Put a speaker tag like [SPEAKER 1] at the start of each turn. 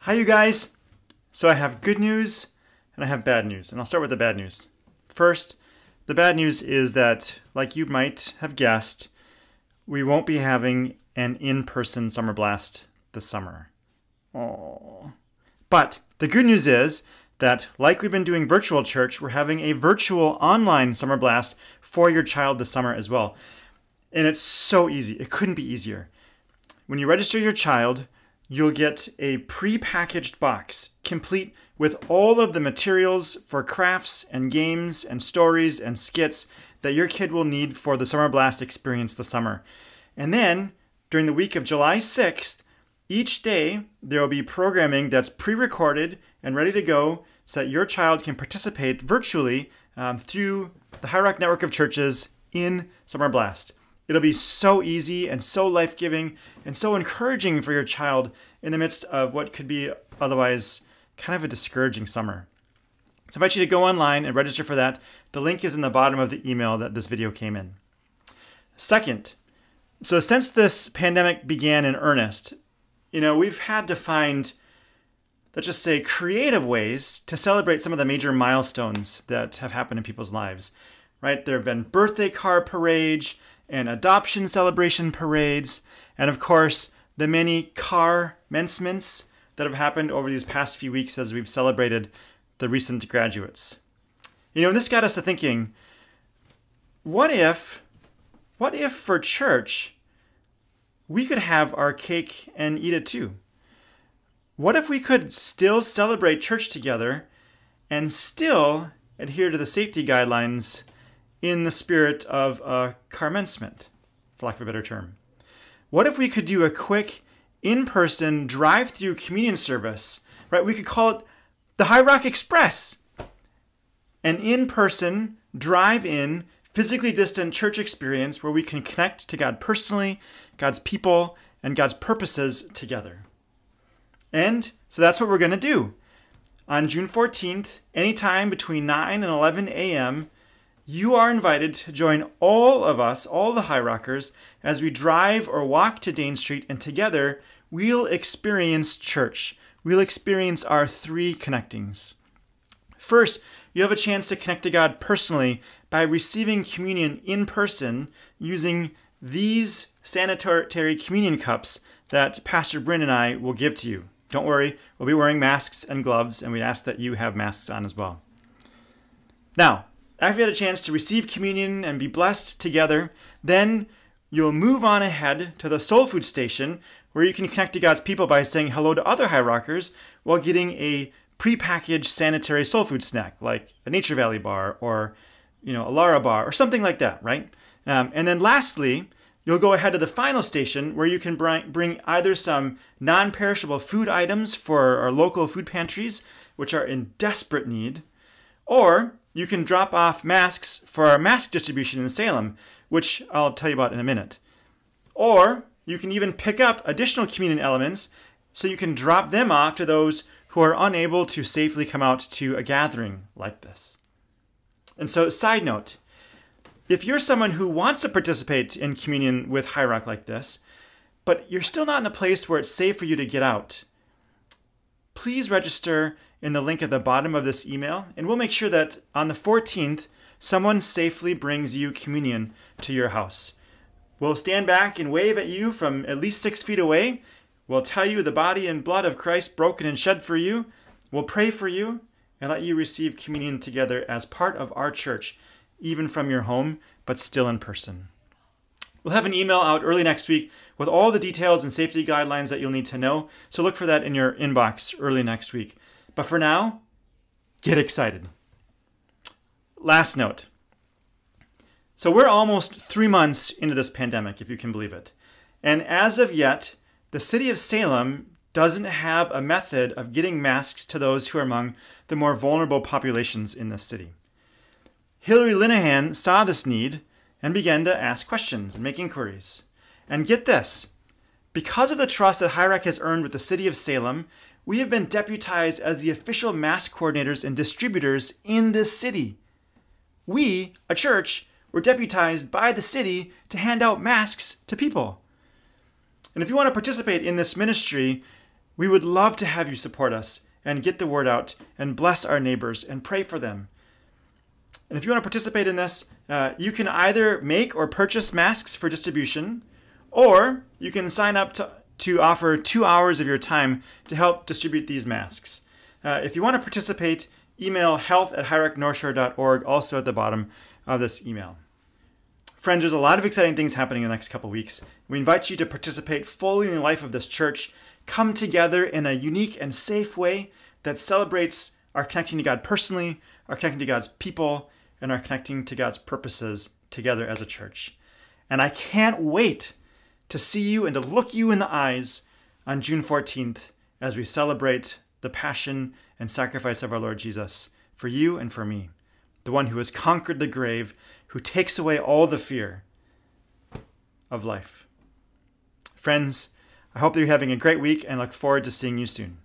[SPEAKER 1] Hi, you guys. So I have good news and I have bad news, and I'll start with the bad news. First, the bad news is that, like you might have guessed, we won't be having an in-person summer blast this summer. Oh. But the good news is that, like we've been doing virtual church, we're having a virtual online summer blast for your child this summer as well. And it's so easy. It couldn't be easier. When you register your child, you'll get a pre-packaged box complete with all of the materials for crafts and games and stories and skits that your kid will need for the Summer Blast experience this summer. And then, during the week of July 6th, each day there will be programming that's pre-recorded and ready to go so that your child can participate virtually through the Highrock network of churches in Summer Blast. It'll be so easy and so life-giving and so encouraging for your child in the midst of what could be otherwise kind of a discouraging summer. So I invite you to go online and register for that. The link is in the bottom of the email that this video came in. Second, so since this pandemic began in earnest, we've had to find, let's just say, creative ways to celebrate some of the major milestones that have happened in people's lives, right? There have been birthday card parades and adoption celebration parades, and of course, the many car commencements that have happened over these past few weeks as we've celebrated the recent graduates. This got us to thinking, what if for church, we could have our cake and eat it too? What if we could still celebrate church together and still adhere to the safety guidelines in the spirit of a commencement, for lack of a better term? What if we could do a quick in-person drive-through communion service, right? We could call it the Highrock Express. An in-person, drive-in, physically distant church experience where we can connect to God personally, God's people, and God's purposes together. And so that's what we're going to do. On June 14th, anytime between 9 and 11 a.m., you are invited to join all of us, all the Highrockers, as we drive or walk to Dane Street, and together we'll experience church. We'll experience our three connectings. First, you have a chance to connect to God personally by receiving communion in person using these sanitary communion cups that Pastor Bryn and I will give to you. Don't worry, we'll be wearing masks and gloves, and we ask that you have masks on as well. Now, after you had a chance to receive communion and be blessed together, then you'll move on ahead to the soul food station where you can connect to God's people by saying hello to other Highrockers while getting a prepackaged sanitary soul food snack like a Nature Valley bar or a Lara bar or something like that, right? And then lastly, you'll go ahead to the final station where you can bring either some non-perishable food items for our local food pantries, which are in desperate need, or you can drop off masks for our mask distribution in Salem, which I'll tell you about in a minute. Or you can even pick up additional communion elements so you can drop them off to those who are unable to safely come out to a gathering like this. And so, side note, if you're someone who wants to participate in communion with Highrock like this, but you're still not in a place where it's safe for you to get out, please register in the link at the bottom of this email, and we'll make sure that on the 14th, someone safely brings you communion to your house. We'll stand back and wave at you from at least 6 feet away. We'll tell you the body and blood of Christ broken and shed for you. We'll pray for you and let you receive communion together as part of our church, even from your home, but still in person. We'll have an email out early next week with all the details and safety guidelines that you'll need to know, so look for that in your inbox early next week. But for now, get excited. Last note. So we're almost 3 months into this pandemic, if you can believe it. And as of yet, the city of Salem doesn't have a method of getting masks to those who are among the more vulnerable populations in this city. Hillary Linehan saw this need and began to ask questions and make inquiries. And get this, because of the trust that Highrock has earned with the city of Salem, we have been deputized as the official mask coordinators and distributors in this city. We, a church, were deputized by the city to hand out masks to people. And if you want to participate in this ministry, We would love to have you support us and get the word out and bless our neighbors and pray for them. And if you want to participate in this, you can either make or purchase masks for distribution, or you can sign up to offer 2 hours of your time to help distribute these masks. If you want to participate, email health@highrocknorthshore.org, also at the bottom of this email. Friends, there's a lot of exciting things happening in the next couple weeks. We invite you to participate fully in the life of this church, come together in a unique and safe way that celebrates our connecting to God personally, our connecting to God's people, and our connecting to God's purposes together as a church. And I can't wait to see you and to look you in the eyes on June 14th as we celebrate the passion and sacrifice of our Lord Jesus for you and for me, the one who has conquered the grave, who takes away all the fear of life. Friends, I hope that you're having a great week and look forward to seeing you soon.